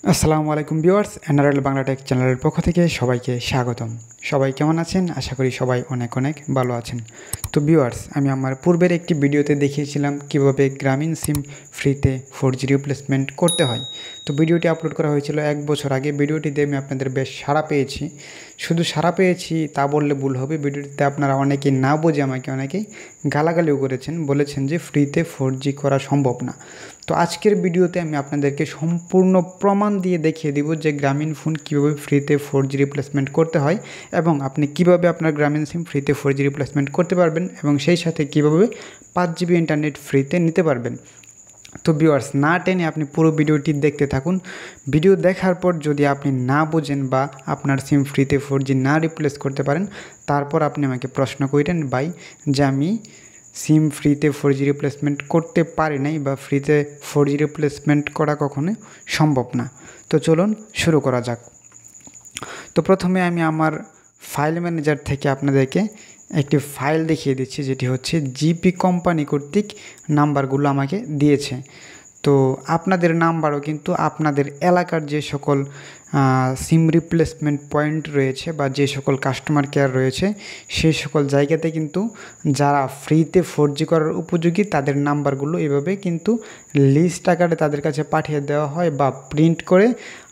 আসসালামু আলাইকুম viewers, NRL Bangla take চ্যানেলের পক্ষ থেকে সবাইকে স্বাগতম। সবাই কেমন আছেন? আশা করি সবাই অনেক অনেক ভালো আছেন। তো ভিউয়ার্স, আমি আমার পূর্বের একটি ভিডিওতে দেখিয়েছিলাম কিভাবে গ্রামীণ সিম ফ্রিতে 4G রিপ্লেসমেন্ট করতে হয়। তো ভিডিওটি আপলোড করা হয়েছিল 1 বছর আগে। ভিডিওটিতে আমি আপনাদের বেশ সাড়া পেয়েছি। শুধু সাড়া পেয়েছি তা বললে ভুল হবে, ভিডিওটিতে আপনারা অনেকেই না বুঝে আমাকে অনেকেই গালাগালিও করেছেন, বলেছেন যে ফ্রিতে 4G করা সম্ভব না। তো আজকের ভিডিওতে আমি আপনাদেরকে সম্পূর্ণ প্রমাণ দিয়ে দেখিয়ে দিব যে গ্রামীণ ফোন কীভাবে ফ্রিতে 4G রিপ্লেসমেন্ট করতে হয় এবং আপনি কিভাবে আপনার গ্রামীণ সিম ফ্রিতে 4G রিপ্লেসমেন্ট করতে পারবেন এবং সেই সাথে কীভাবে 5GB ইন্টারনেট ফ্রিতে নিতে পারবেন। তো ভিউয়ার্স, না টেনে আপনি পুরো ভিডিওটি দেখতে থাকুন। ভিডিও দেখার পর যদি আপনি না বোঝেন বা আপনার সিম ফ্রিতে 4G না রিপ্লেস করতে পারেন, তারপর আপনি আমাকে প্রশ্ন করেন ভাই যে আমি সিম ফ্রিতে 4G রিপ্লেসমেন্ট করতে পারি নাই বা ফ্রিতে 4G রিপ্লেসমেন্ট করা কখনোই সম্ভব না। তো চলুন শুরু করা যাক। তো প্রথমে আমি আমার ফাইল ম্যানেজার থেকে আপনাদেরকে একটি ফাইল দেখিয়ে দিচ্ছি, যেটি হচ্ছে জিপি কোম্পানি কর্তৃক নাম্বারগুলো আমাকে দিয়েছে। তো আপনাদের নাম্বারও কিন্তু আপনাদের এলাকার যে সকল সিম রিপ্লেসমেন্ট পয়েন্ট রয়েছে বা যে সকল কাস্টমার কেয়ার রয়েছে সেই সকল জায়গাতে কিন্তু যারা ফ্রিতে 4G করার উপযোগী তাদের নাম্বারগুলো এভাবে কিন্তু লিস্ট আকারে তাদের কাছে পাঠিয়ে দেওয়া হয় বা প্রিন্ট করে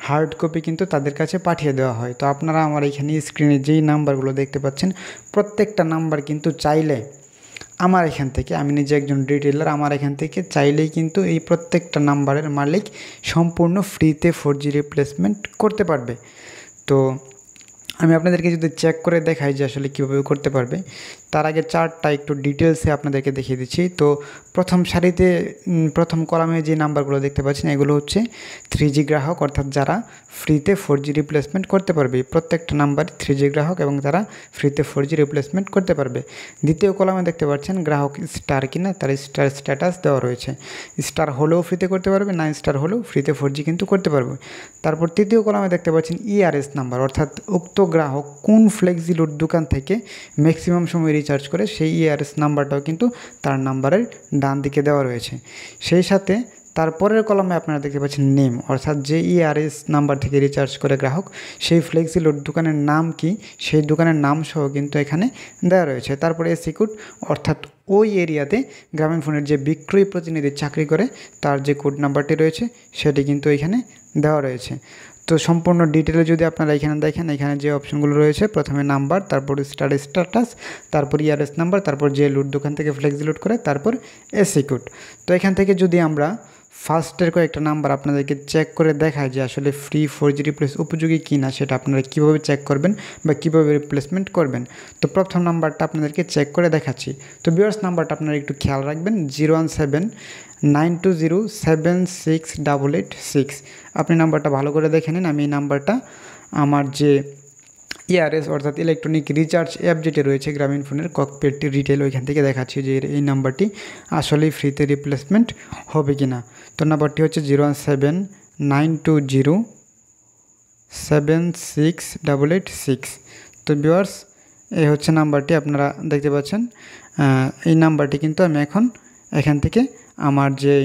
হার্ড কপি কিন্তু তাদের কাছে পাঠিয়ে দেওয়া হয়। তো আপনারা আমার এখানে স্ক্রিনে যেই নাম্বারগুলো দেখতে পাচ্ছেন প্রত্যেকটা নাম্বার কিন্তু চাইলে আমার এখান থেকে, আমি নিজে একজন রিটেলার, আমার এখান থেকে চাইলেই কিন্তু এই প্রত্যেকটা নাম্বারের মালিক সম্পূর্ণ ফ্রিতে 4G রিপ্লেসমেন্ট করতে পারবে। তো আমি আপনাদেরকে যদি চেক করে দেখাই যে আসলে কীভাবে করতে পারবে, তার আগে চার্টটা একটু ডিটেলসে আপনাদেরকে দেখিয়ে দিচ্ছি। তো প্রথম সারিতে প্রথম কলামে যে নাম্বারগুলো দেখতে পাচ্ছেন এগুলো হচ্ছে 3G গ্রাহক, অর্থাৎ যারা ফ্রিতে 4G রিপ্লেসমেন্ট করতে পারবে। প্রত্যেকটা নাম্বার 3G গ্রাহক এবং তারা ফ্রিতে 4G রিপ্লেসমেন্ট করতে পারবে। দ্বিতীয় কলামে দেখতে পাচ্ছেন গ্রাহক স্টার কিনা, তার স্টার স্ট্যাটাস দেওয়া রয়েছে। স্টার হলেও ফ্রিতে করতে পারবে, 9 স্টার হলেও ফ্রিতে 4G কিন্তু করতে পারবে। তারপর তৃতীয় কলামে দেখতে পাচ্ছেন ইআরএস নাম্বার, অর্থাৎ উক্ত গ্রাহক কোন ফ্লেক্সিলোড দোকান থেকে ম্যাক্সিমাম সময় রিচার্জ করে সেই ইআরএস নাম্বারটাও কিন্তু তার নাম্বারের ডান দিকে দেওয়া রয়েছে। সেই সাথে তারপরের কলমে আপনারা দেখতে পাচ্ছেন নেম, অর্থাৎ যে ইআরএস নাম্বার থেকে রিচার্জ করে গ্রাহক সেই ফ্লেক্সিলোড দোকানের নাম কি সেই দোকানের নাম সহ কিন্তু এখানে দেওয়া রয়েছে। তারপরে এসি কোড, অর্থাৎ ওই এরিয়াতে গ্রামীণ ফোনের যে বিক্রয় প্রতিনিধি চাকরি করে তার যে কোড নাম্বারটি রয়েছে সেটি কিন্তু এখানে দেওয়া রয়েছে। তো সম্পূর্ণ ডিটেলে যদি আপনারা এখানে দেখেন, এখানে যে অপশনগুলো রয়েছে প্রথমে নাম্বার, তারপর স্টার স্ট্যাটাস, তারপর ইআরএস নাম্বার, তারপর যে লুট দোকান থেকে ফ্লেক্সি লুট করে, তারপর এসি কোড। তো এখান থেকে যদি আমরা ফার্স্টের কয়েকটা নাম্বার আপনাদেরকে চেক করে দেখায় যে আসলে ফ্রি 4G রিপ্লেস উপযোগী কি না, সেটা আপনারা কীভাবে চেক করবেন বা কীভাবে রিপ্লেসমেন্ট করবেন। তো প্রথম নাম্বারটা আপনাদেরকে চেক করে দেখাচ্ছি। তো ভিউয়ার্স, নাম্বারটা আপনারা একটু খেয়াল রাখবেন, 01792076886। আপনি নাম্বারটা ভালো করে দেখে নিন। আমি এই নাম্বারটা আমার যে ইআরএস অর্থাৎ ইলেকট্রনিক রিচার্জ অ্যাপ যেটি রয়েছে গ্রামীণ ফোনের ককপিট রিটেল, ওইখান থেকে দেখাচ্ছি যে এই নাম্বারটি আসলেই ফ্রিতে রিপ্লেসমেন্ট হবে কি না। তো নাম্বারটি হচ্ছে 01792076886। তো ভিউয়ার্স, এই হচ্ছে নাম্বারটি, আপনারা দেখতে পাচ্ছেন। এই নাম্বারটি কিন্তু আমি এখান থেকে আমার যে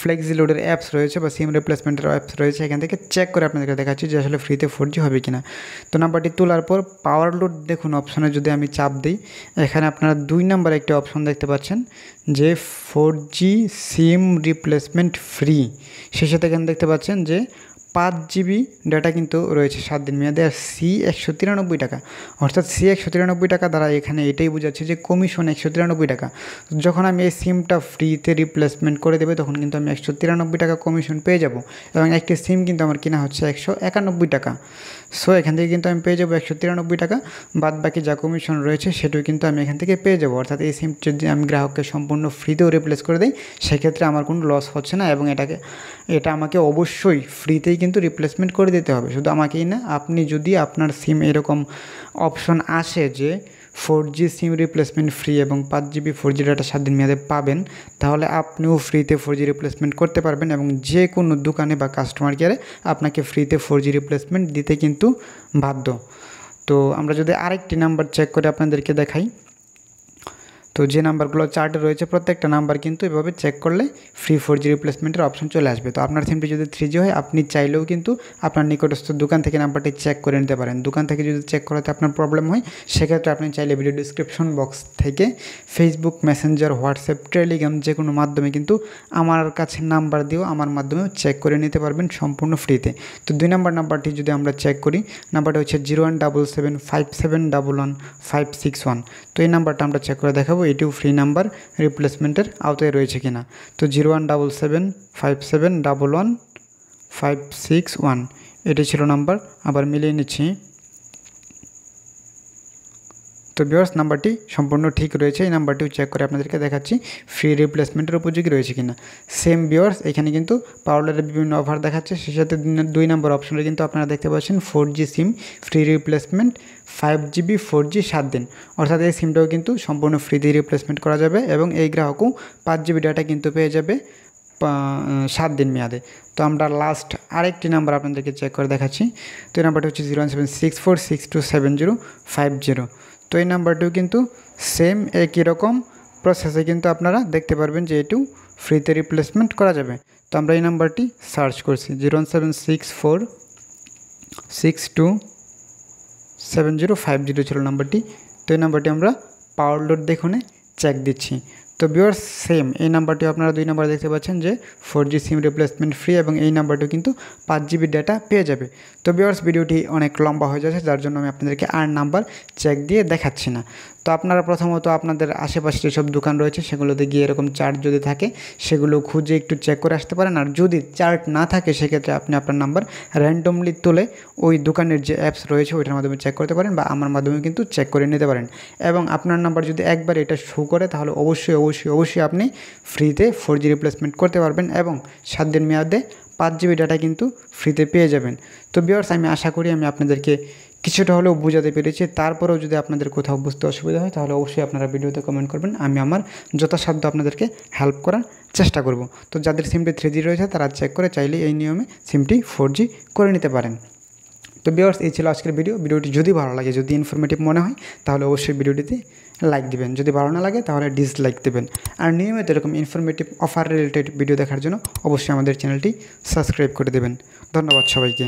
ফ্লেক্সি লোডের অ্যাপস রয়েছে বা সিম রিপ্লেসমেন্টের অ্যাপস রয়েছে এখান থেকে চেক করে আপনাদেরকে দেখাচ্ছি যে আসলে ফ্রিতে 4G হবে কিনা। তো নাম্বারটি তোলার পর পাওয়ার লোড দেখুন অপশনে যদি আমি চাপ দিই, এখানে আপনারা 2 নম্বরে একটি অপশন দেখতে পাচ্ছেন যে 4G সিম রিপ্লেসমেন্ট ফ্রি। সেই সাথে এখানে দেখতে পাচ্ছেন যে 5GB ডাটা কিন্তু রয়েছে 7 দিন মেয়াদে, আর C 193 টাকা, অর্থাৎ C 193 টাকা দ্বারা এখানে এটাই বোঝাচ্ছে যে কমিশন 193 টাকা। যখন আমি এই সিমটা ফ্রিতে রিপ্লেসমেন্ট করে দেবে তখন কিন্তু আমি 193 টাকা কমিশন পেয়ে যাব এবং একটি সিম কিন্তু আমার কিনা হচ্ছে 191 টাকা। সো এখান থেকে কিন্তু আমি পেয়ে যাবো 193 টাকা, বাদ বাকি যা কমিশন রয়েছে সেটাও কিন্তু আমি এখান থেকে পেয়ে যাব। অর্থাৎ এই সিম যদি আমি গ্রাহককে সম্পূর্ণ ফ্রিতেও রিপ্লেস করে দিই সেক্ষেত্রে আমার কোনো লস হচ্ছে না এবং এটা আমাকে অবশ্যই ফ্রিতেই কিন্তু রিপ্লেসমেন্ট করে দিতে হবে। শুধু আমাকেই না, আপনি যদি আপনার সিম এরকম অপশন আসে যে 4G সিম রিপ্লেসমেন্ট ফ্রি এবং 5GB 4G ডাটা 7 দিন মেয়াদে পাবেন, তাহলে আপনিও ফ্রিতে 4G রিপ্লেসমেন্ট করতে পারবেন এবং যে কোনো দোকানে বা কাস্টমার কেয়ারে আপনাকে ফ্রিতে 4G রিপ্লেসমেন্ট দিতে কিন্তু বাধ্য। তো আমরা যদি আরেকটি নাম্বার চেক করে আপনাদেরকে দেখাই, তো যে নাম্বারগুলো চার্টে রয়েছে প্রত্যেকটা নাম্বার কিন্তু এভাবে চেক করলে ফ্রি 4G রিপ্লেসমেন্টের অপশন চলে আসবে। তো আপনার সিমটি যদি 3G হয় আপনি চাইলেও কিন্তু আপনার নিকটস্থ দোকান থেকে নাম্বারটি চেক করে নিতে পারেন। দোকান থেকে যদি চেক করাতে আপনার প্রবলেম হয় সেক্ষেত্রে আপনি চাইলে ভিডিও ডিসক্রিপশন বক্স থেকে ফেসবুক, মেসেঞ্জার, হোয়াটসঅ্যাপ, টেলিগ্রাম যে কোনো মাধ্যমে কিন্তু আমার কাছে নাম্বার দিয়েও আমার মাধ্যমেও চেক করে নিতে পারবেন সম্পূর্ণ ফ্রিতে। তো 2 নম্বর নাম্বারটি যদি আমরা চেক করি, নাম্বারটা হচ্ছে 01775711 তো এই নাম্বারটা আমরা চেক করে দেখাবো এটিও ফ্রি নাম্বার রিপ্লেসমেন্টের আওতায় রয়েছে কিনা। তো 01775711 এটি ছিল নাম্বার, আবার মিলিয়ে নিচ্ছি। তো ভিউয়ার্স নাম্বারটি সম্পূর্ণ ঠিক রয়েছে, এই নাম্বারটিও চেক করে আপনাদেরকে দেখাচ্ছি ফ্রি রিপ্লেসমেন্টের উপযোগী রয়েছে কিনা। সেম ভিউয়ার্স এখানে কিন্তু পাওয়ারের বিভিন্ন অফার দেখাচ্ছে, সেই সাথে 2 নম্বর অপশনে কিন্তু আপনারা দেখতে পাচ্ছেন 4G SIM free replacement 5GB 4G 7 দিন, অর্থাৎ এই সিমটাও কিন্তু সম্পূর্ণ ফ্রিতে রিপ্লেসমেন্ট করা যাবে এবং এই গ্রাহকও 5GB ডাটা কিন্তু পেয়ে যাবে 7 দিন মেয়াদে। তো আমরা লাস্ট আরেকটি নাম্বার আপনাদেরকে চেক করে দেখাচ্ছি। তো এই নাম্বারটা হচ্ছে 01764627050। তো এই নাম্বারটিও কিন্তু সেম একই রকম প্রসেসে কিন্তু আপনারা দেখতে পারবেন যে এটিও ফ্রিতে রিপ্লেসমেন্ট করা যাবে। তো আমরা এই নাম্বারটি সার্চ করছি 01764627050 ছিল নাম্বারটি। তো এই নাম্বারটি আমরা পাওয়ার লোড দেখুনে চেক দিচ্ছি। তো ভিউয়ার্স সেম এই নাম্বারটি আপনারা 2 নাম্বার দেখতে পাচ্ছেন যে 4G সিম রিপ্লেসমেন্ট ফ্রি এবং এই নাম্বারটিও কিন্তু 5GB ডাটা পেয়ে যাবে। তো ভিউয়ার্স ভিডিওটি অনেক লম্বা হয়ে যাচ্ছে, যার জন্য আমি আপনাদেরকে আর নাম্বার চেক দিয়ে দেখাচ্ছি না। তো আপনারা প্রথমত আপনাদের আশেপাশে যেসব দোকান রয়েছে সেগুলোতে গিয়ে এরকম চার্ট যদি থাকে সেগুলো খুঁজে একটু চেক করে আসতে পারেন। আর যদি চার্ট না থাকে সেক্ষেত্রে আপনি আপনার নাম্বার র্যান্ডমলি তুলে ওই দোকানের যে অ্যাপস রয়েছে ওইটার মাধ্যমে চেক করতে পারেন বা আমার মাধ্যমে কিন্তু চেক করে নিতে পারেন। এবং আপনার নাম্বার যদি একবার এটা শো করে তাহলে অবশ্যই আপনি ফ্রিতে 4G রিপ্লেসমেন্ট করতে পারবেন এবং 7 দিন মেয়াদে 5GB ডাটা কিন্তু ফ্রিতে পেয়ে যাবেন। তো ভিউয়ার্স আমি আশা করি আমি আপনাদেরকে কিছুটা হলেও বোঝাতে পেরেছি। তারপরেও যদি আপনাদের কোথাও বুঝতে অসুবিধা হয় তাহলে অবশ্যই আপনারা ভিডিওতে কমেন্ট করবেন, আমি আমার যথাসাধ্য আপনাদেরকে হেল্প করার চেষ্টা করব। তো যাদের সিমটি 3G রয়েছে তারা চেক করে চাইলে এই নিয়মে সিমটি 4G করে নিতে পারেন। তো ভিউয়ার্স এই ছিল আজকের ভিডিওটি যদি ভালো লাগে, যদি ইনফরমেটিভ মনে হয় তাহলে অবশ্যই ভিডিওটিতে লাইক দিবেন, যদি ভালো না লাগে তাহলে ডিসলাইক দেবেন। আর নিয়মিত এরকম ইনফরমেটিভ অফার রিলেটেড ভিডিও দেখার জন্য অবশ্যই আমাদের চ্যানেলটি সাবস্ক্রাইব করে দেবেন। ধন্যবাদ সবাইকে।